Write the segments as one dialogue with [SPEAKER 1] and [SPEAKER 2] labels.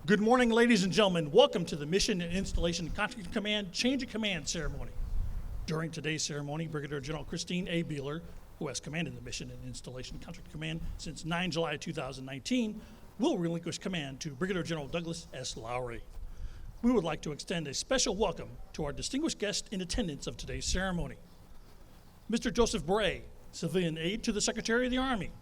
[SPEAKER 1] Good morning, ladies and gentlemen. Welcome to the Mission and Installation Contract Command Change of Command ceremony. During today's ceremony, Brigadier General Christine A. Beeler, who has commanded the Mission and Installation Contract Command since 9 July 2019, will relinquish command to Brigadier General Douglas S. Lowrey. We would like to extend a special welcome to our distinguished guest in attendance of today's ceremony. Mr. Joseph Bray, Civilian Aide to the Secretary of the Army.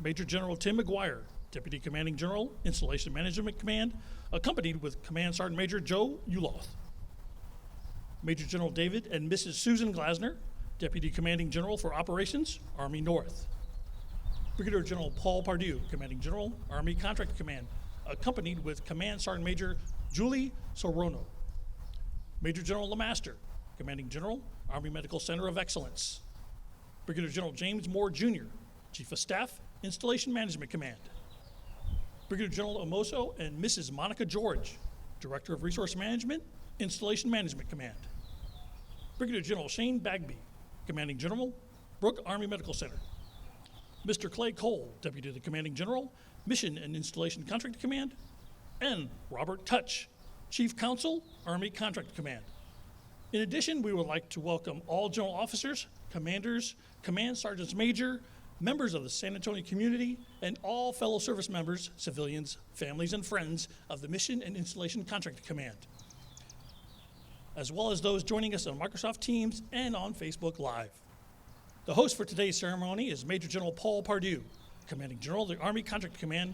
[SPEAKER 1] Major General Tim McGuire, Deputy Commanding General, Installation Management Command, accompanied with Command Sergeant Major Joe Uloth. Major General David and Mrs. Susan Glasner, Deputy Commanding General for Operations, Army North. Brigadier General Paul Pardew, Commanding General, Army Contract Command, accompanied with Command Sergeant Major Julie Sorono. Major General LeMaster, Commanding General, Army Medical Center of Excellence. Brigadier General James Moore Jr., Chief of Staff, Installation Management Command. Brigadier General Amoso and Mrs. Monica George, Director of Resource Management, Installation Management Command. Brigadier General Shane Bagby, Commanding General, Brooke Army Medical Center. Mr. Clay Cole, Deputy to the Commanding General, Mission and Installation Contract Command. And Robert Touch, Chief Counsel, Army Contract Command. In addition, we would like to welcome all general officers, commanders, command sergeants major, members of the San Antonio community, and all fellow service members, civilians, families, and friends of the Mission and Installation Contract Command, as well as those joining us on Microsoft Teams and on Facebook Live. The host for today's ceremony is Major General Paul Pardew, Commanding General of the Army Contract Command,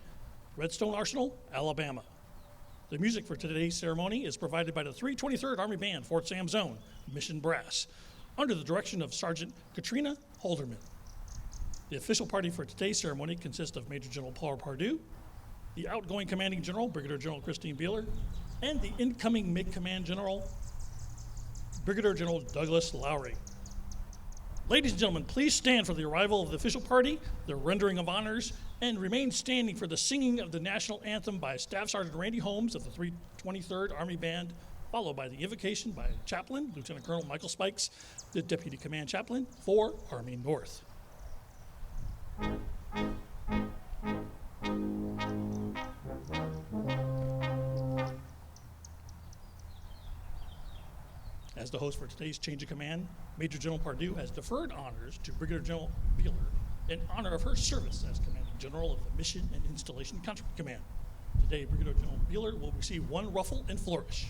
[SPEAKER 1] Redstone Arsenal, Alabama. The music for today's ceremony is provided by the 323rd Army Band, Fort Sam Zone, Mission Brass, under the direction of Sergeant Katrina Holderman. The official party for today's ceremony consists of Major General Paul Pardew, the outgoing Commanding General, Brigadier General Christine Beeler, and the incoming MICC Command General, Brigadier General Douglas Lowrey. Ladies and gentlemen, please stand for the arrival of the official party, the rendering of honors, and remain standing for the singing of the national anthem by Staff Sergeant Randy Holmes of the 323rd Army Band, followed by the invocation by Chaplain, Lieutenant Colonel Michael Spikes, the Deputy Command Chaplain for Army North. As the host for today's change of command, Major General Pardew has deferred honors to Brigadier General Beeler in honor of her service as Commanding General of the Mission and Installation Contract Command. Today, Brigadier General Beeler will receive one ruffle and flourish.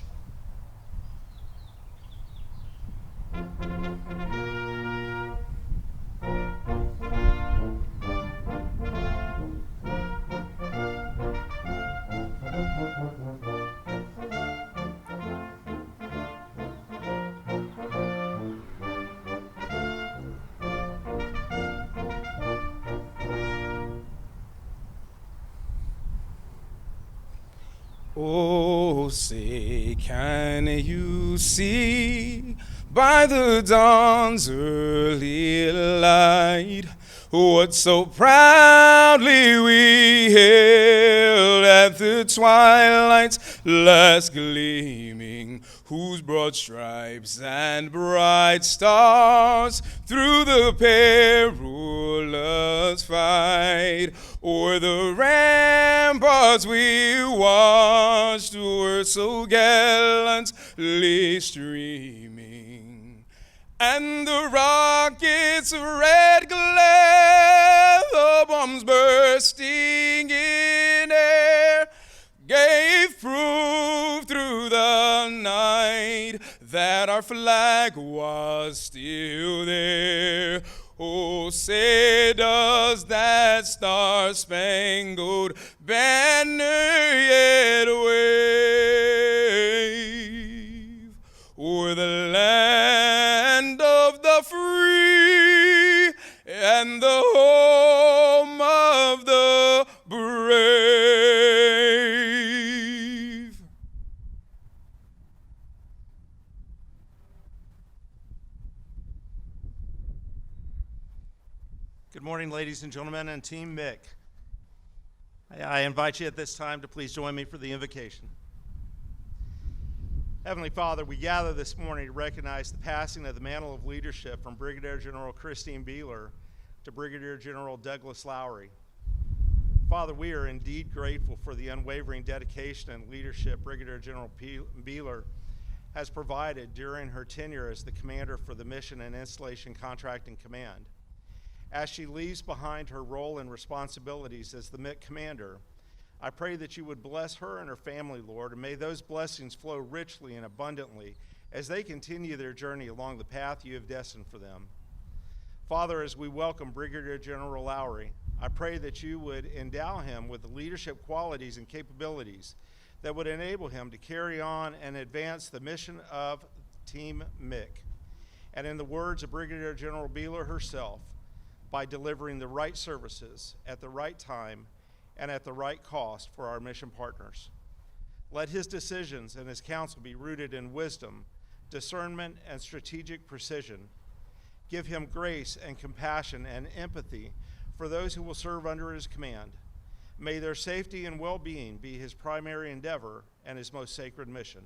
[SPEAKER 2] Oh, say, can you see by the dawn's early light what so proudly we hailed at the twilight's last gleaming, whose broad stripes and bright stars through the perilous fight o'er the ramparts we watched were so gallantly streaming, and the rocket's red glare, the bombs bursting in air, gave proof through the night that our flag was still there. Oh, say does that star-spangled banner yet wave o'er the land of the free and the home of the brave?
[SPEAKER 3] Good morning, ladies and gentlemen, and Team MICC. I invite you at this time to please join me for the invocation. Heavenly Father, we gather this morning to recognize the passing of the mantle of leadership from Brigadier General Christine Beeler to Brigadier General Douglas Lowrey. Father, we are indeed grateful for the unwavering dedication and leadership Brigadier General Beeler has provided during her tenure as the commander for the Mission and Installation Contracting Command. As she leaves behind her role and responsibilities as the MICC commander, I pray that you would bless her and her family, Lord, and may those blessings flow richly and abundantly as they continue their journey along the path you have destined for them. Father, as we welcome Brigadier General Lowrey, I pray that you would endow him with the leadership qualities and capabilities that would enable him to carry on and advance the mission of Team MICC. And in the words of Brigadier General Beeler herself, by delivering the right services at the right time and at the right cost for our mission partners. Let his decisions and his counsel be rooted in wisdom, discernment, and strategic precision. Give him grace and compassion and empathy for those who will serve under his command. May their safety and well-being be his primary endeavor and his most sacred mission.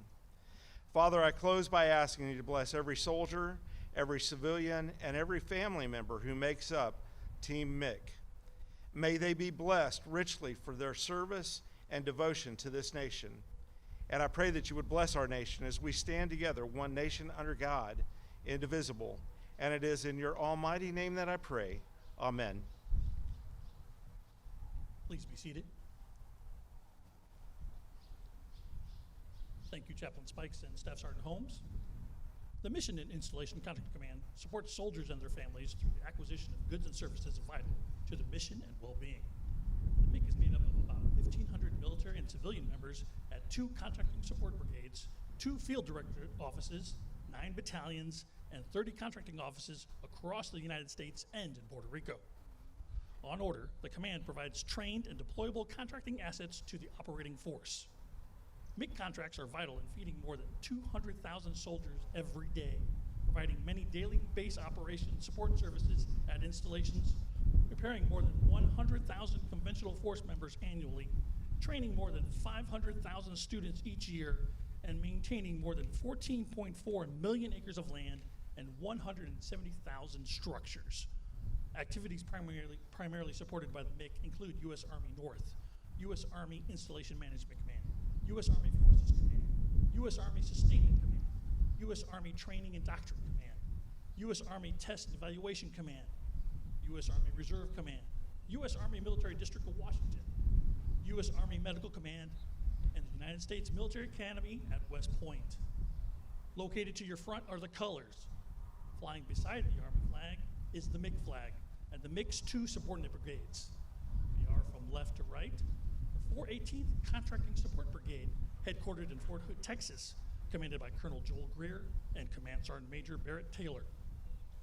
[SPEAKER 3] Father, I close by asking you to bless every soldier, every civilian, and every family member who makes up Team MICC. May they be blessed richly for their service and devotion to this nation. And I pray that you would bless our nation as we stand together, one nation under God, indivisible. And it is in your almighty name that I pray. Amen.
[SPEAKER 1] Please be seated. Thank you, Chaplain Spikes and Staff Sergeant Holmes. The Mission and Installation Contract Command supports soldiers and their families through the acquisition of goods and services vital to the mission and well-being. The MICC is made up of about 1,500 military and civilian members at 2 contracting support brigades, 2 field director offices, 9 battalions, and 30 contracting offices across the United States and in Puerto Rico. On order, the command provides trained and deployable contracting assets to the operating force. MICC contracts are vital in feeding more than 200,000 soldiers every day, providing many daily base operations support services at installations, preparing more than 100,000 conventional force members annually, training more than 500,000 students each year, and maintaining more than 14.4 million acres of land and 170,000 structures. Activities primarily supported by the MICC include U.S. Army North, U.S. Army Installation Management Command, U.S. Army Forces Command, U.S. Army Sustainment Command, U.S. Army Training and Doctrine Command, U.S. Army Test and Evaluation Command, U.S. Army Reserve Command, U.S. Army Military District of Washington, U.S. Army Medical Command, and the United States Military Academy at West Point. Located to your front are the colors. Flying beside the Army flag is the MICC flag and the MICC's 2 subordinate brigades. We are from left to right. The 418th Contracting Support Brigade, headquartered in Fort Hood, Texas, commanded by Colonel Joel Greer and Command Sergeant Major Barrett Taylor.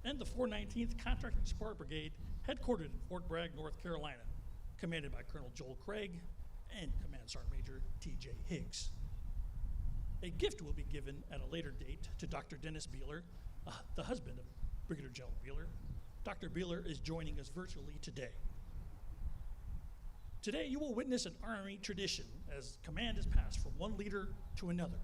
[SPEAKER 1] And the 419th Contracting Support Brigade, headquartered in Fort Bragg, North Carolina, commanded by Colonel Joel Craig and Command Sergeant Major T.J. Higgs. A gift will be given at a later date to Dr. Dennis Beeler, the husband of Brigadier General Beeler. Dr. Beeler is joining us virtually today. Today, you will witness an Army tradition as command is passed from one leader to another.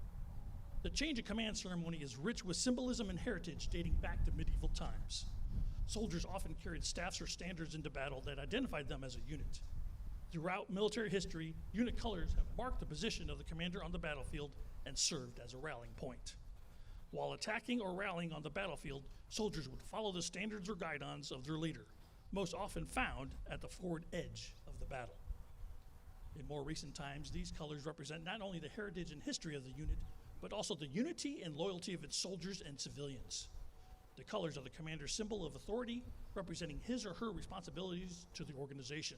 [SPEAKER 1] The change of command ceremony is rich with symbolism and heritage dating back to medieval times. Soldiers often carried staffs or standards into battle that identified them as a unit. Throughout military history, unit colors have marked the position of the commander on the battlefield and served as a rallying point. While attacking or rallying on the battlefield, soldiers would follow the standards or guidons of their leader, most often found at the forward edge of the battle. In more recent times, these colors represent not only the heritage and history of the unit, but also the unity and loyalty of its soldiers and civilians. The colors are the commander's symbol of authority, representing his or her responsibilities to the organization.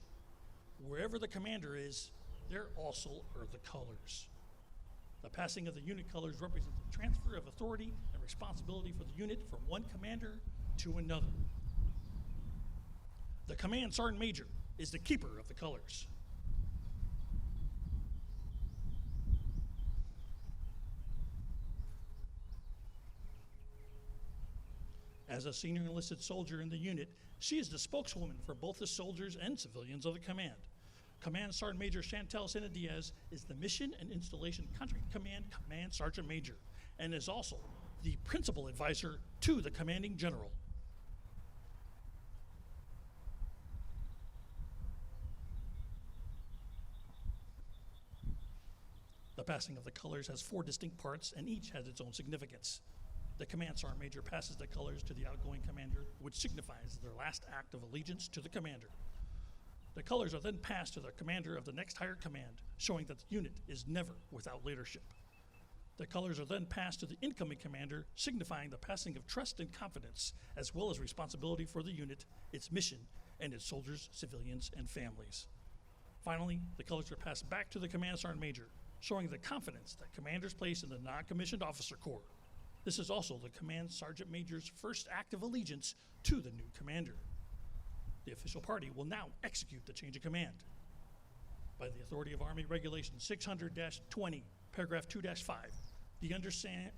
[SPEAKER 1] Wherever the commander is, there also are the colors. The passing of the unit colors represents the transfer of authority and responsibility for the unit from one commander to another. The Command Sergeant Major is the keeper of the colors. As a senior enlisted soldier in the unit, she is the spokeswoman for both the soldiers and civilians of the command. Command Sergeant Major Chantel Sena Diaz is the Mission and Installation Contract Command Command Sergeant Major and is also the principal advisor to the commanding general. passing of the colors has 4 distinct parts, and each has its own significance. The command sergeant major passes the colors to the outgoing commander, which signifies their last act of allegiance to the commander. The colors are then passed to the commander of the next higher command, showing that the unit is never without leadership. The colors are then passed to the incoming commander, signifying the passing of trust and confidence, as well as responsibility for the unit, its mission, and its soldiers, civilians, and families. Finally, the colors are passed back to the command sergeant major, showing the confidence that commanders place in the non-commissioned officer corps. This is also the command sergeant major's first act of allegiance to the new commander. The official party will now execute the change of command. By the authority of Army Regulation 600-20, paragraph 2-5, the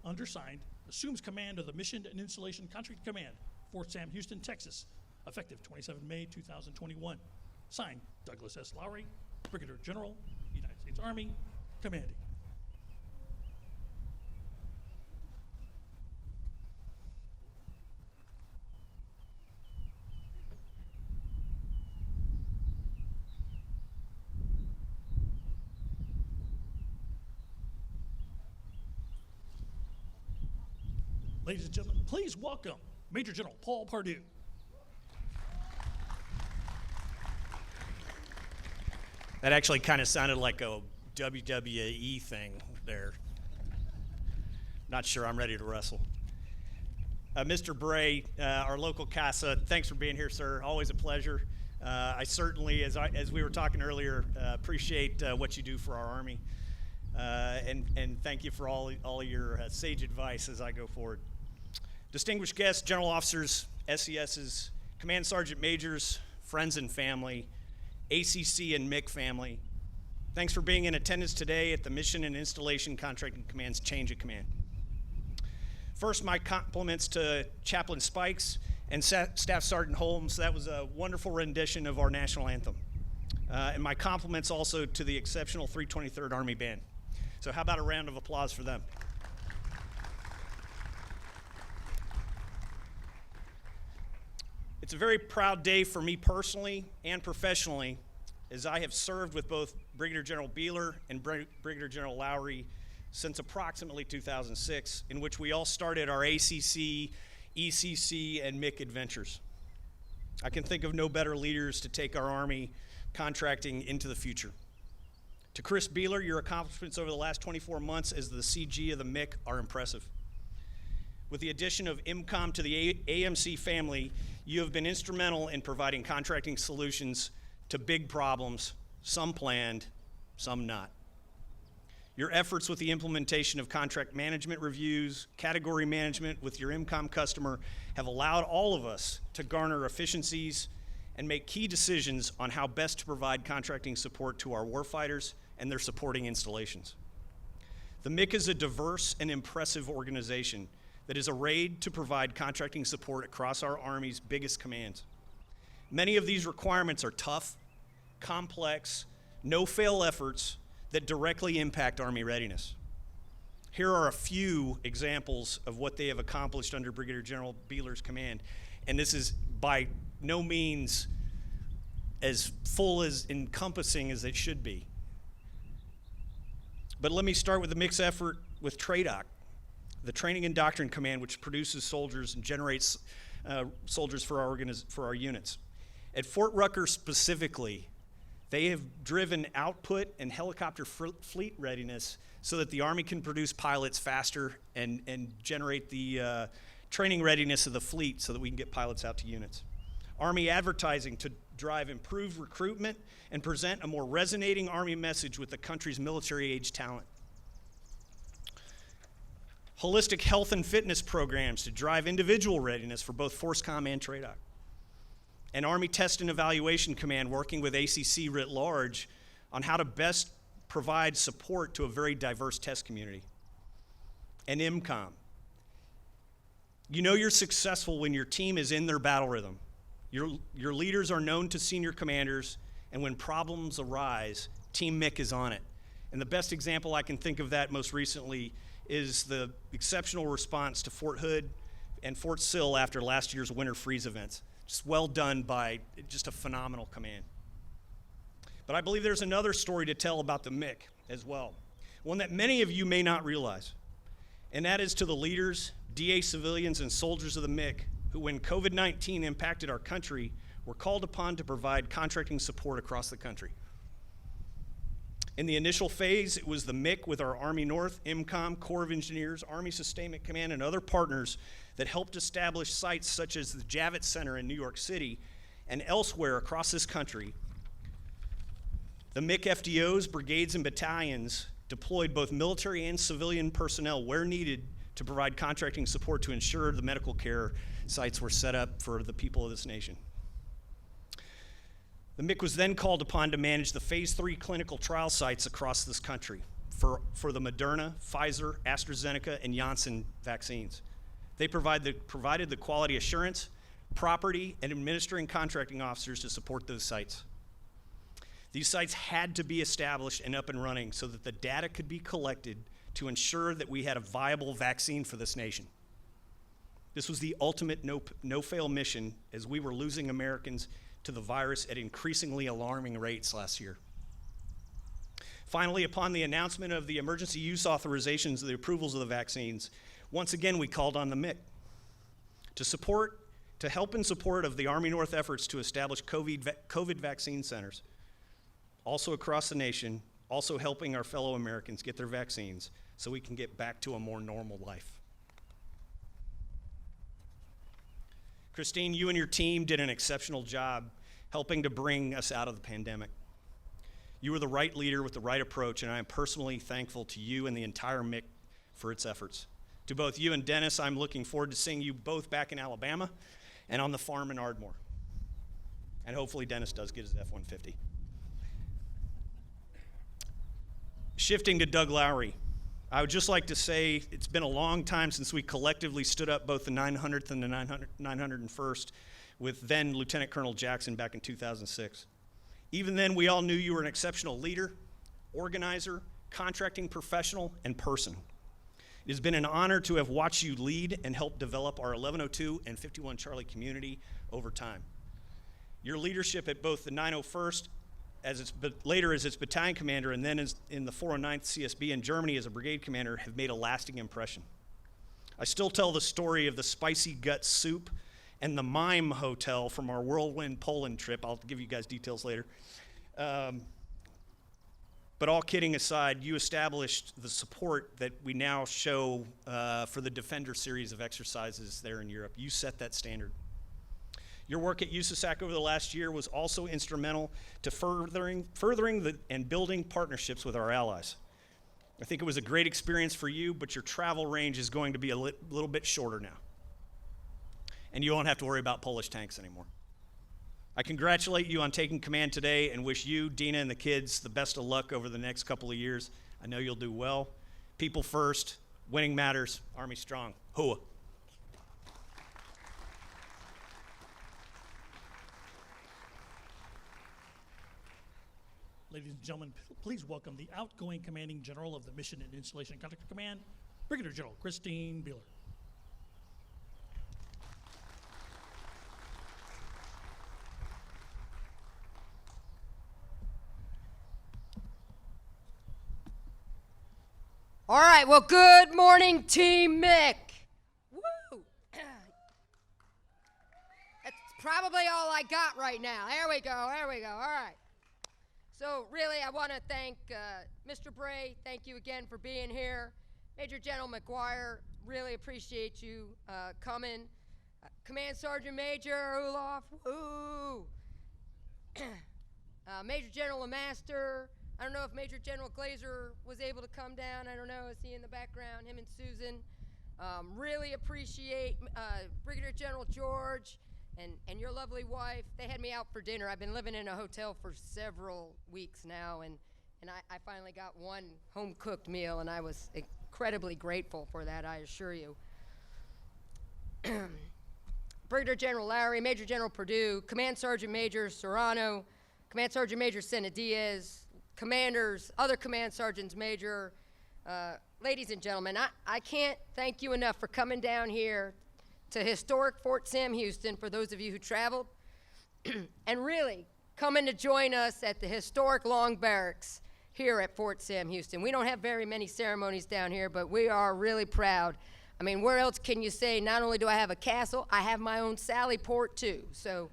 [SPEAKER 1] undersigned assumes command of the Mission and Installation Contract Command, Fort Sam Houston, Texas, effective 27 May 2021. Signed, Douglas S. Lowrey, Brigadier General, United States Army, commanding. Ladies and gentlemen, please welcome Major General Paul Pardew.
[SPEAKER 4] That actually kind of sounded like a WWE thing there. Not sure I'm ready to wrestle. Mr. Bray, our local CASA, thanks for being here, sir. Always a pleasure. I certainly, as we were talking earlier, appreciate what you do for our Army. And thank you for all of your sage advice as I go forward. Distinguished guests, general officers, SESs, command sergeant majors, friends and family, ACC and MICC family, thanks for being in attendance today at the Mission and Installation Contracting Command's Change of Command. First, my compliments to Chaplain Spikes and Staff Sergeant Holmes. That was a wonderful rendition of our national anthem. And my compliments also to the exceptional 323rd Army Band. So how about a round of applause for them? It's a very proud day for me personally and professionally, as I have served with both Brigadier General Beeler and Brigadier General Lowrey since approximately 2006, in which we all started our ACC, ECC, and MICC adventures. I can think of no better leaders to take our Army contracting into the future. To Chris Beeler, your accomplishments over the last 24 months as the CG of the MICC are impressive. With the addition of IMCOM to the AMC family, you have been instrumental in providing contracting solutions to big problems, some planned, some not. Your efforts with the implementation of contract management reviews, category management with your IMCOM customer have allowed all of us to garner efficiencies and make key decisions on how best to provide contracting support to our warfighters and their supporting installations. The MICC is a diverse and impressive organization that is arrayed to provide contracting support across our Army's biggest commands. Many of these requirements are tough, complex, no-fail efforts that directly impact Army readiness. Here are a few examples of what they have accomplished under Brigadier General Beeler's command, and this is by no means as full as encompassing as it should be. But let me start with the MIC's effort with TRADOC, the Training and Doctrine Command, which produces soldiers and generates soldiers for our units. At Fort Rucker specifically, they have driven output and helicopter fleet readiness so that the Army can produce pilots faster and generate the training readiness of the fleet so that we can get pilots out to units. Army advertising to drive improved recruitment and present a more resonating Army message with the country's military-age talent. Holistic health and fitness programs to drive individual readiness for both FORCECOM and TRADOC. An Army Test and Evaluation Command working with ACC writ large on how to best provide support to a very diverse test community. And IMCOM. You know you're successful when your team is in their battle rhythm. Your leaders are known to senior commanders, and when problems arise, Team MICC is on it. And the best example I can think of that most recently is the exceptional response to Fort Hood and Fort Sill after last year's winter freeze events. Just well done by just a phenomenal command. But I believe there's another story to tell about the MICC as well. one that many of you may not realize, and that is to the leaders, DA civilians, and soldiers of the MICC who, when COVID-19 impacted our country, were called upon to provide contracting support across the country. In the initial phase, it was the MICC with our Army North, MCOM, Corps of Engineers, Army Sustainment Command, and other partners that helped establish sites such as the Javits Center in New York City and elsewhere across this country. The MICC FDOs, brigades, and battalions deployed both military and civilian personnel where needed to provide contracting support to ensure the medical care sites were set up for the people of this nation. The MICC was then called upon to manage the phase 3 clinical trial sites across this country for the Moderna, Pfizer, AstraZeneca, and Janssen vaccines. They provided the quality assurance, property, and administering contracting officers to support those sites. These sites had to be established and up and running so that the data could be collected to ensure that we had a viable vaccine for this nation. This was the ultimate no-fail mission as we were losing Americans to the virus at increasingly alarming rates last year. Finally, upon the announcement of the emergency use authorizations of the approvals of the vaccines, once again we called on the MICC to help in support of the Army North efforts to establish COVID vaccine centers, also across the nation, also helping our fellow Americans get their vaccines so we can get back to a more normal life. Christine, you and your team did an exceptional job helping to bring us out of the pandemic. You were the right leader with the right approach, and I am personally thankful to you and the entire MICC for its efforts. To both you and Dennis, I'm looking forward to seeing you both back in Alabama and on the farm in Ardmore. And hopefully Dennis does get his F-150. Shifting to Doug Lowrey, I would just like to say it's been a long time since we collectively stood up both the 900th and the 901st with then Lieutenant Colonel Jackson back in 2006. Even then, we all knew you were an exceptional leader, organizer, contracting professional, and person. It has been an honor to have watched you lead and help develop our 1102 and 51 Charlie community over time. Your leadership at both the 901st later as its battalion commander and then in the 409th CSB in Germany as a brigade commander have made a lasting impression. I still tell the story of the spicy gut soup and the Mime Hotel from our whirlwind Poland trip. I'll give you guys details later. But all kidding aside, you established the support that we now show for the Defender series of exercises there in Europe. You set that standard. Your work at USASAC over the last year was also instrumental to furthering and building partnerships with our allies. I think it was a great experience for you, but your travel range is going to be a little bit shorter now. And you won't have to worry about Polish tanks anymore. I congratulate you on taking command today and wish you, Dina, and the kids the best of luck over the next couple of years. I know you'll do well. People first, winning matters, Army strong. Hoa.
[SPEAKER 1] Ladies and gentlemen, please welcome the outgoing Commanding General of the Mission and Installation Contractor Command, Brigadier General Christine Beeler.
[SPEAKER 5] All right, well, good morning, Team MICC. Woo! That's probably all I got right now. There we go, all right. So really, I want to thank Mr. Bray. Thank you again for being here. Major General McGuire, really appreciate you coming. Command Sergeant Major Ulof, woo! Major General LeMaster. I don't know if Major General Glazer was able to come down. I don't know. Is he in the background? Him and Susan. Really appreciate Brigadier General George and your lovely wife. They had me out for dinner. I've been living in a hotel for several weeks now, and I finally got one home-cooked meal, and I was incredibly grateful for that, I assure you. Brigadier General Lowrey, Major General Pardew, Command Sergeant Major Serrano, Command Sergeant Major Senna-Diaz, commanders, other command sergeants major, ladies and gentlemen, I can't thank you enough for coming down here to historic Fort Sam Houston, for those of you who traveled, and really coming to join us at the historic Long Barracks here at Fort Sam Houston. We don't have very many ceremonies down here, but we are really proud. I mean, where else can you say, not only do I have a castle, I have my own Sally Port too. So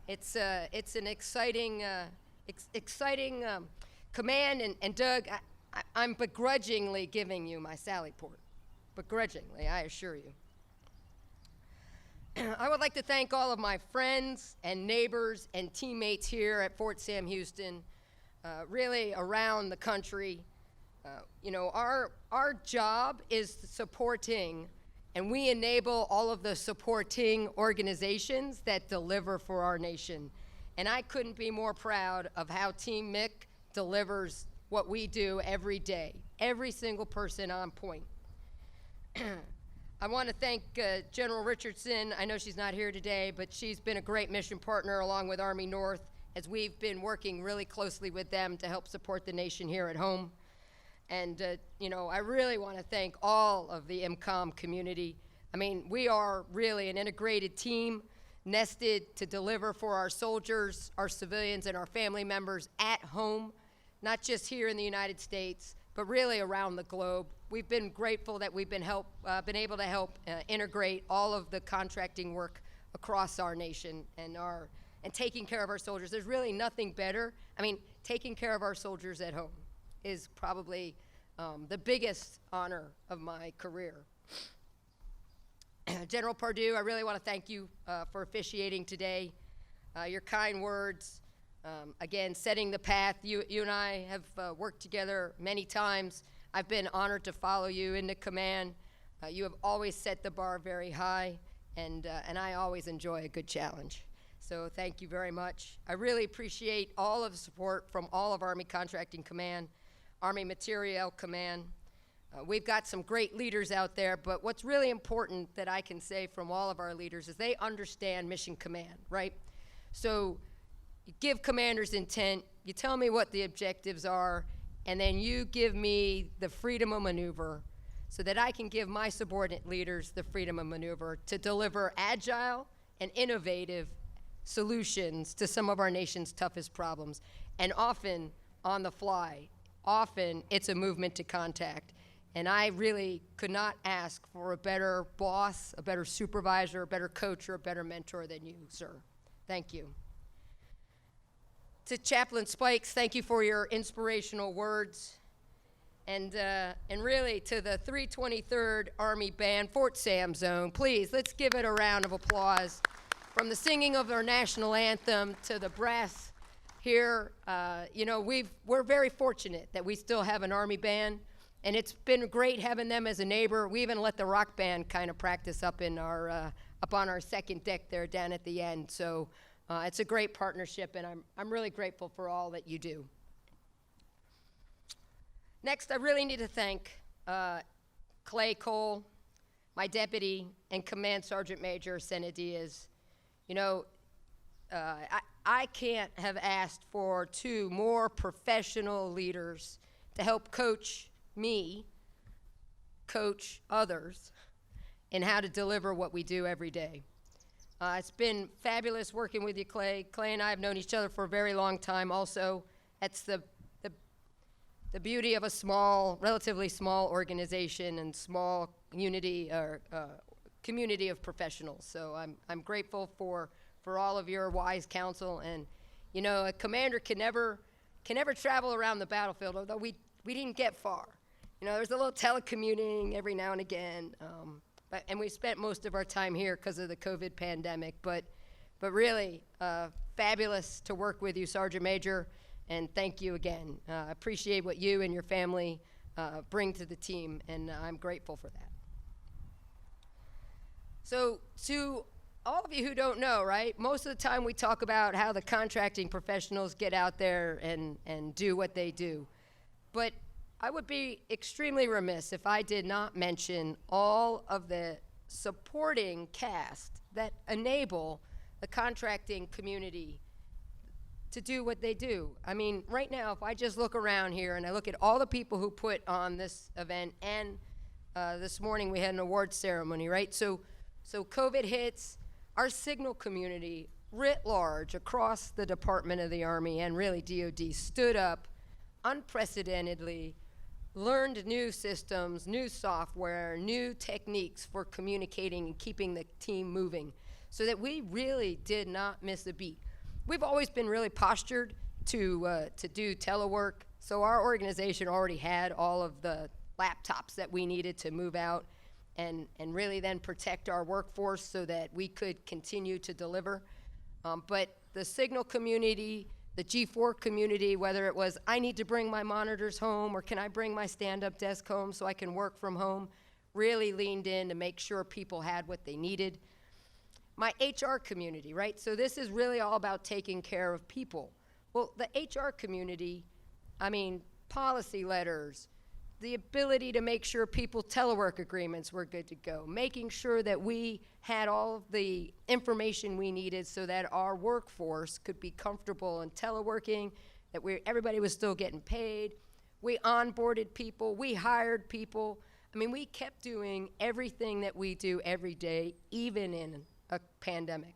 [SPEAKER 5] it's an exciting command, and Doug, I'm begrudgingly giving you my Sally Port. Begrudgingly, I assure you. I would like to thank all of my friends and neighbors and teammates here at Fort Sam Houston, really around the country. You know, our job is supporting, and we enable all of the supporting organizations that deliver for our nation. And I couldn't be more proud of how Team MICC delivers what we do every day, every single person on point. I want to thank General Richardson. I know she's not here today, but she's been a great mission partner along with Army North as we've been working really closely with them to help support the nation here at home. And, you know, I really want to thank all of the MCOM community. I mean, we are really an integrated team, nested to deliver for our soldiers, our civilians, and our family members at home, not just here in the United States, but really around the globe. We've been grateful that we've been able to help integrate all of the contracting work across our nation and taking care of our soldiers. There's really nothing better. I mean, taking care of our soldiers at home is probably the biggest honor of my career. General Pardew, I really want to thank you for officiating today. Your kind words, again, setting the path. You and I have worked together many times. I've been honored to follow you into command. You have always set the bar very high, and I always enjoy a good challenge. So thank you very much. I really appreciate all of the support from all of Army Contracting Command, Army Materiel Command. We've got some great leaders out there, but what's really important that I can say from all of our leaders is they understand mission command, right? So you give commanders intent, you tell me what the objectives are, and then you give me the freedom of maneuver so that I can give my subordinate leaders the freedom of maneuver to deliver agile and innovative solutions to some of our nation's toughest problems, and often on the fly. Often it's a movement to contact. And I really could not ask for a better boss, a better supervisor, a better coach, or a better mentor than you, sir. Thank you. To Chaplain Spikes, thank you for your inspirational words. And really to the 323rd Army Band, Fort Sam Zone, please, let's give it a round of applause. From the singing of our national anthem to the brass here, you know, we're very fortunate that we still have an Army Band, and it's been great having them as a neighbor. We even let the rock band kind of practice up in our up on our second deck there down at the end. So it's a great partnership, and I'm really grateful for all that you do. Next, I really need to thank Clay Cole, my deputy, and Command Sergeant Major Senna Diaz. You know, I can't have asked for two more professional leaders to help coach me, coach others, in how to deliver what we do every day. It's been fabulous working with you, Clay. Clay and I have known each other for a very long time also. That's the beauty of a small, relatively small organization and small unity or community of professionals. So I'm grateful for all of your wise counsel. And you know, a commander can never travel around the battlefield, although we didn't get far. You know, there's a little telecommuting every now and again, and we spent most of our time here because of the COVID pandemic. But really, fabulous to work with you, Sergeant Major, and thank you again. I appreciate what you and your family bring to the team, and I'm grateful for that. So to all of you who don't know, right, most of the time we talk about how the contracting professionals get out there and do what they do. But I would be extremely remiss if I did not mention all of the supporting cast that enable the contracting community to do what they do. I mean, right now, if I just look around here and I look at all the people who put on this event, and this morning we had an awards ceremony, right? So COVID hits, our signal community writ large across the Department of the Army and really DOD stood up unprecedentedly learned new systems, new software, new techniques for communicating and keeping the team moving so that we really did not miss a beat. We've always been really postured to do telework, so our organization already had all of the laptops that we needed to move out and really then protect our workforce so that we could continue to deliver. But the Signal community, the G4 community, whether it was I need to bring my monitors home or can I bring my stand-up desk home so I can work from home, really leaned in to make sure people had what they needed. My HR community, right? So this is really all about taking care of people. Well, the HR community, I mean, policy letters, the ability to make sure people's telework agreements were good to go, making sure that we had all of the information we needed so that our workforce could be comfortable in teleworking, that everybody was still getting paid. We onboarded people, we hired people. I mean, we kept doing everything that we do every day, even in a pandemic.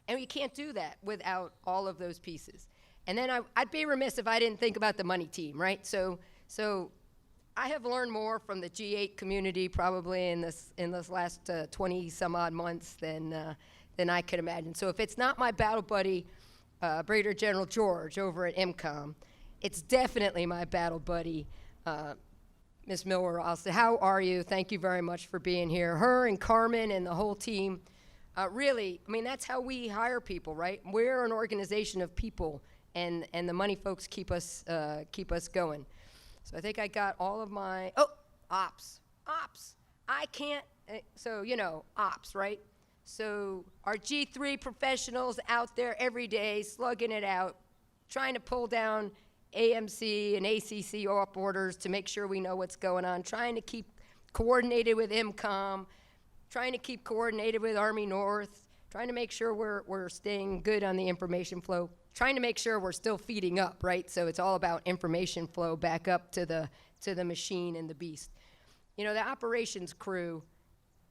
[SPEAKER 5] And we can't do that without all of those pieces. And then I'd be remiss if I didn't think about the money team, right? So I have learned more from the G8 community probably in this last 20 some odd months than I could imagine. So if it's not my battle buddy, Brigadier General George over at MCOM, it's definitely my battle buddy, Ms. Miller. I'll say, how are you? Thank you very much for being here. Her and Carmen and the whole team, really, I mean, that's how we hire people, right? We're an organization of people, and the money folks keep us going. So I think I got all of my, ops. I can't, so, ops, right? So our G3 professionals out there every day slugging it out, trying to pull down AMC and ACC op orders to make sure we know what's going on, trying to keep coordinated with MCOM, trying to keep coordinated with Army North, trying to make sure we're staying good on the information flow, trying to make sure we're still feeding up, right? So it's all about information flow back up to the machine and the beast. The operations crew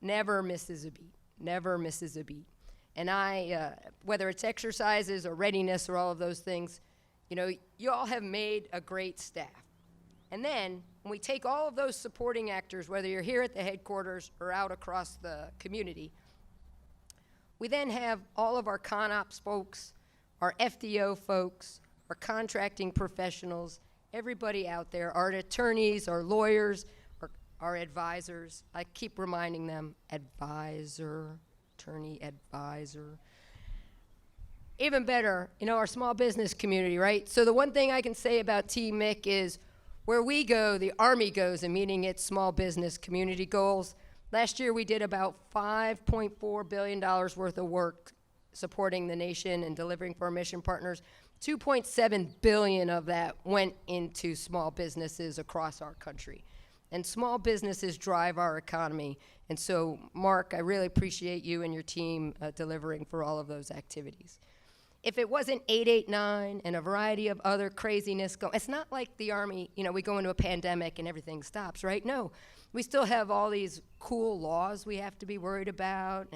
[SPEAKER 5] never misses a beat, never misses a beat. And whether it's exercises or readiness or all of those things, you all have made a great staff. And then when we take all of those supporting actors, whether you're here at the headquarters or out across the community, we then have all of our ConOps folks, our FDO folks, our contracting professionals, everybody out there, our attorneys, our lawyers, our advisors. I keep reminding them, advisor, attorney, advisor. Even better, our small business community, right? So the one thing I can say about Team MICC is where we go, the Army goes in meeting its small business community goals. Last year we did about $5.4 billion worth of work supporting the nation and delivering for our mission partners. 2.7 billion of that went into small businesses across our country. And small businesses drive our economy. And so, Mark, I really appreciate you and your team delivering for all of those activities. If it wasn't 889 and a variety of other craziness it's not like the Army, we go into a pandemic and everything stops, right? No, we still have all these cool laws we have to be worried about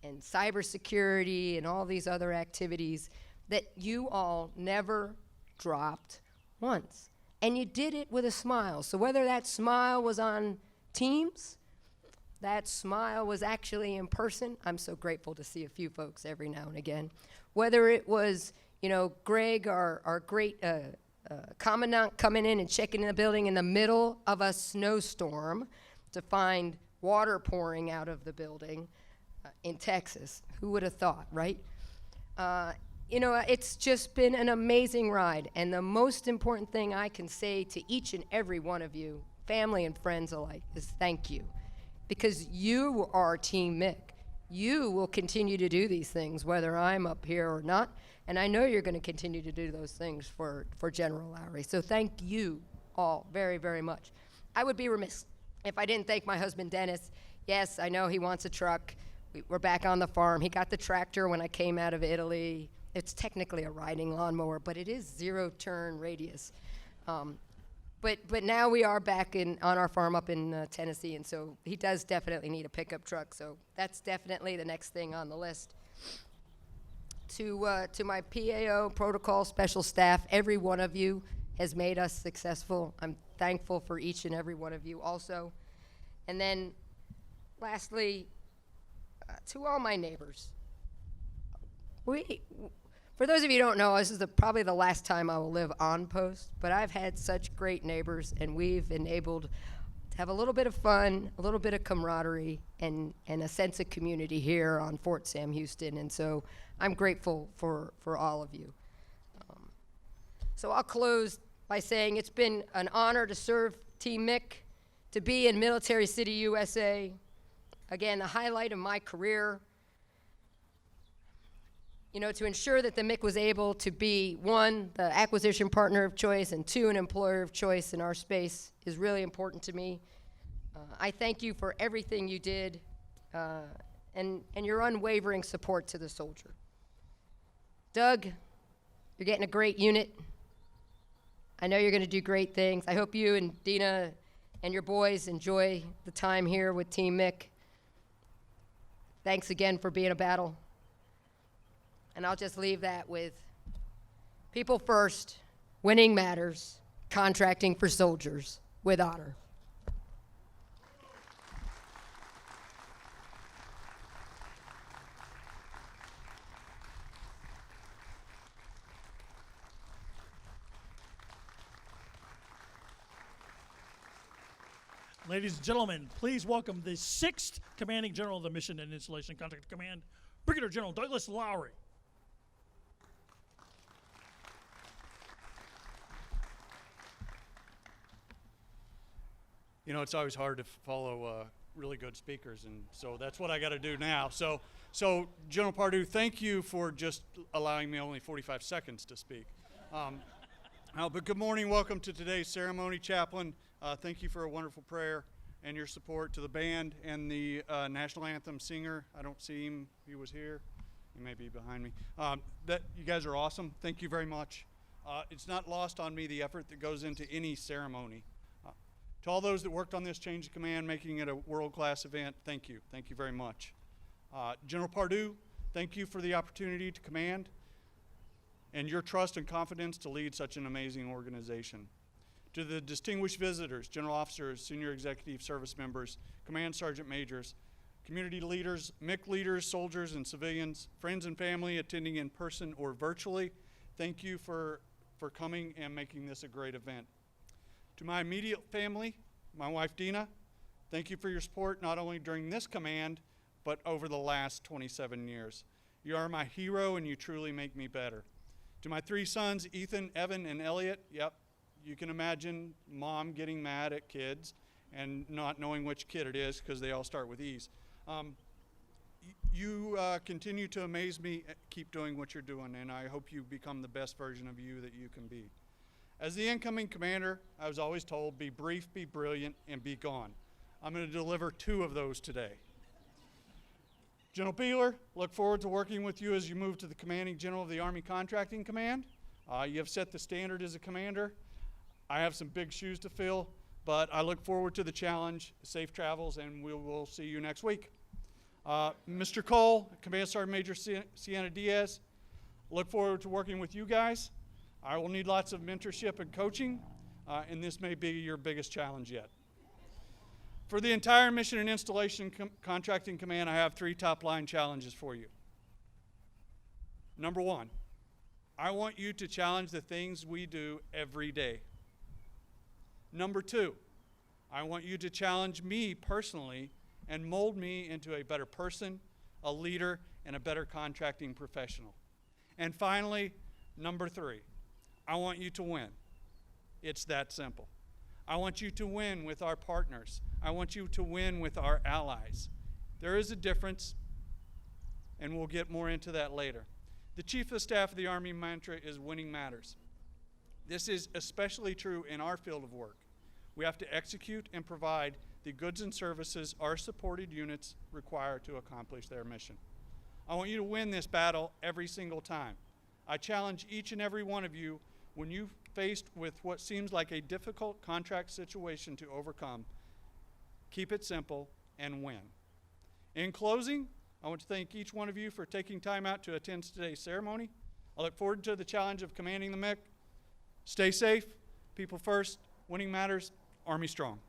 [SPEAKER 5] and cybersecurity and all these other activities that you all never dropped once. And you did it with a smile. So whether that smile was on Teams, that smile was actually in person. I'm so grateful to see a few folks every now and again. Whether it was, Greg, our great commandant coming in and checking in the building in the middle of a snowstorm to find water pouring out of the building in Texas. Who would have thought, right? It's just been an amazing ride. And the most important thing I can say to each and every one of you, family and friends alike, is thank you. Because you are Team MICC. You will continue to do these things, whether I'm up here or not. And I know you're going to continue to do those things for General Lowrey. So thank you all very, very much. I would be remiss if I didn't thank my husband, Dennis. Yes, I know he wants a truck. We're back on the farm. He got the tractor when I came out of Italy. It's technically a riding lawnmower, but it is 0-turn radius. But now we are back on our farm up in Tennessee, and so he does definitely need a pickup truck. So that's definitely the next thing on the list. To my PAO protocol special staff, every one of you, has made us successful. I'm thankful for each and every one of you also. And then lastly, to all my neighbors, for those of you who don't know, this is probably the last time I will live on post, but I've had such great neighbors, and we've enabled to have a little bit of fun, a little bit of camaraderie, and a sense of community here on Fort Sam Houston, and so I'm grateful for all of you. So I'll close by saying it's been an honor to serve Team MICC, to be in Military City, USA. Again, the highlight of my career. You know, to ensure that the MICC was able to be, one, the acquisition partner of choice, and two, an employer of choice in our space is really important to me. I thank you for everything you did and your unwavering support to the soldier. Doug, you're getting a great unit. I know you're going to do great things. I hope you and Dina and your boys enjoy the time here with Team MICC. Thanks again for being a battle. And I'll just leave that with people first, winning matters, contracting for soldiers with honor.
[SPEAKER 1] Ladies and gentlemen, please welcome the 6th Commanding General of the Mission and Installation Contract Command, Brigadier General Douglas Lowrey.
[SPEAKER 6] You know, it's always hard to follow really good speakers, and so that's what I got to do now. So General Pardew, thank you for just allowing me only 45 seconds to speak. But good morning, welcome to today's ceremony. Chaplain, thank you for a wonderful prayer and your support to the band and the national anthem singer. I don't see him, he was here. He may be behind me. You guys are awesome. Thank you very much. It's not lost on me the effort that goes into any ceremony. To all those that worked on this change of command, making it a world-class event, thank you. Thank you very much. General Pardew, thank you for the opportunity to command and your trust and confidence to lead such an amazing organization. To the distinguished visitors, general officers, senior executive service members, command sergeant majors, community leaders, MICC leaders, soldiers and civilians, friends and family attending in person or virtually, thank you for coming and making this a great event. To my immediate family, my wife Dina, thank you for your support not only during this command, but over the last 27 years. You are my hero and you truly make me better. To my 3 sons, Ethan, Evan, and Elliot, yep, you can imagine mom getting mad at kids and not knowing which kid it is because they all start with E's. You continue to amaze me. Keep doing what you're doing, and I hope you become the best version of you that you can be. As the incoming commander, I was always told, be brief, be brilliant, and be gone. I'm going to deliver 2 of those today. General Beeler, look forward to working with you as you move to the Commanding General of the Army Contracting Command. You have set the standard as a commander. I have some big shoes to fill, but I look forward to the challenge. Safe travels, and we will see you next week. Mr. Cole, Command Sergeant Major Sienna Diaz, look forward to working with you guys. I will need lots of mentorship and coaching, and this may be your biggest challenge yet. For the entire Mission and Installation Contracting Command, I have 3 top-line challenges for you. Number 1, I want you to challenge the things we do every day. Number 2, I want you to challenge me personally and mold me into a better person, a leader, and a better contracting professional. And finally, number 3, I want you to win. It's that simple. I want you to win with our partners. I want you to win with our allies. There is a difference, and we'll get more into that later. The Chief of Staff of the Army mantra is winning matters. This is especially true in our field of work. We have to execute and provide the goods and services our supported units require to accomplish their mission. I want you to win this battle every single time. I challenge each and every one of you, when you're faced with what seems like a difficult contract situation to overcome, keep it simple and win. In closing, I want to thank each one of you for taking time out to attend today's ceremony. I look forward to the challenge of commanding the MICC. Stay safe, People first, winning matters, Army strong.